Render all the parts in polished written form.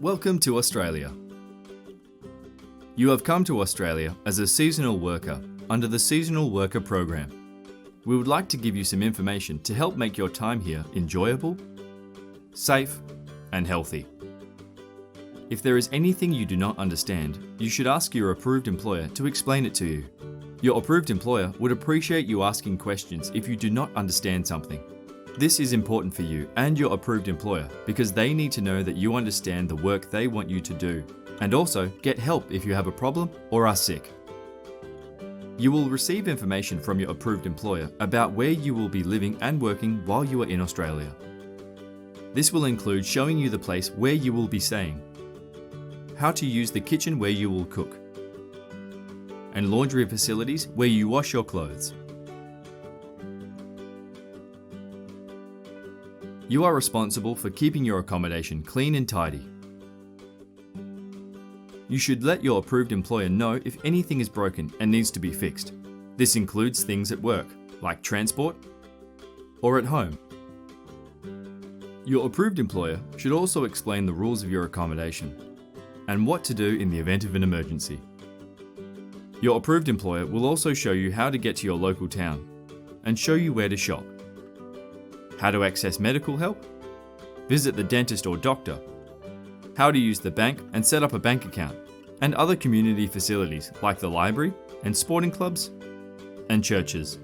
Welcome to Australia. You have come to Australia as a seasonal worker under the Seasonal Worker Program. We would like to give you some information to help make your time here enjoyable, safe, and healthy. If there is anything you do not understand, you should ask your approved employer to explain it to you. Your approved employer would appreciate you asking questions if you do not understand something. This is important for you and your approved employer because they need to know that you understand the work they want you to do, and also get help if you have a problem or are sick. You will receive information from your approved employer about where you will be living and working while you are in Australia. This will include showing you the place where you will be staying, how to use the kitchen where you will cook, and laundry facilities where you wash your clothes. You are responsible for keeping your accommodation clean and tidy. You should let your approved employer know if anything is broken and needs to be fixed. This includes things at work, like transport, or at home. Your approved employer should also explain the rules of your accommodation and what to do in the event of an emergency. Your approved employer will also show you how to get to your local town and show you where to shop, how to access medical help, visit the dentist or doctor, how to use the bank and set up a bank account, and other community facilities like the library and sporting clubs and churches.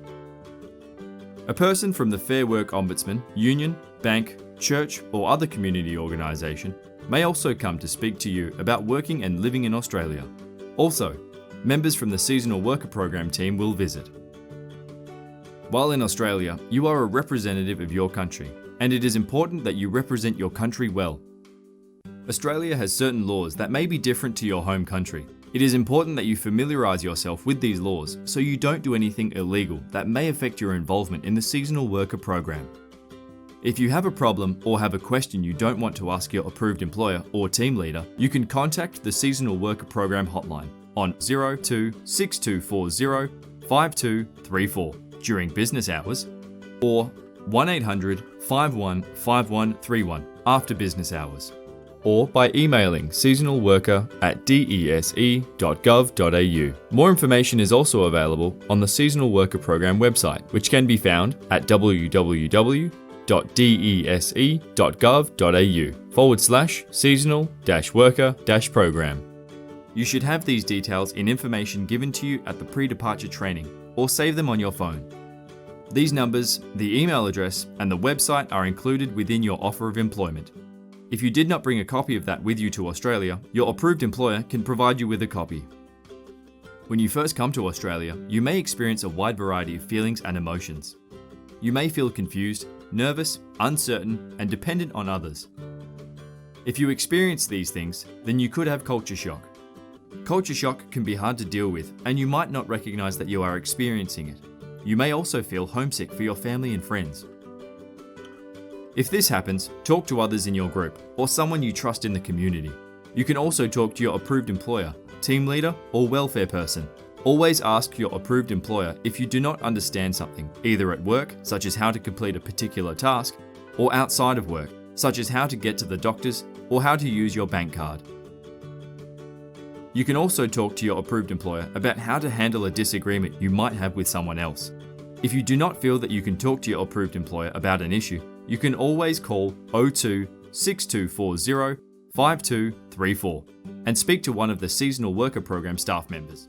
A person from the Fair Work Ombudsman, union, bank, church, or other community organisation may also come to speak to you about working and living in Australia. Also, members from the Seasonal Worker Program team will visit. While in Australia, you are a representative of your country, and it is important that you represent your country well. Australia has certain laws that may be different to your home country. It is important that you familiarise yourself with these laws so you don't do anything illegal that may affect your involvement in the Seasonal Worker Program. If you have a problem or have a question you don't want to ask your approved employer or team leader, you can contact the Seasonal Worker Program hotline on 02 6240 5234 during business hours, or 1800 51 5131 after business hours, or by emailing seasonalworker@dese.gov.au. More information is also available on the Seasonal Worker Program website, which can be found at www.dese.gov.au/seasonal-worker-program. You should have these details in information given to you at the pre-departure training, or save them on your phone. These numbers, the email address, and the website are included within your offer of employment. If you did not bring a copy of that with you to Australia, your approved employer can provide you with a copy. When you first come to Australia, you may experience a wide variety of feelings and emotions. You may feel confused, nervous, uncertain, and dependent on others. If you experience these things, then you could have culture shock. Culture shock can be hard to deal with, and you might not recognise that you are experiencing it. You may also feel homesick for your family and friends. If this happens, talk to others in your group or someone you trust in the community. You can also talk to your approved employer, team leader, or welfare person. Always ask your approved employer if you do not understand something, either at work, such as how to complete a particular task, or outside of work, such as how to get to the doctors or how to use your bank card. You can also talk to your approved employer about how to handle a disagreement you might have with someone else. If you do not feel that you can talk to your approved employer about an issue, you can always call 02 6240 5234 and speak to one of the Seasonal Worker Program staff members.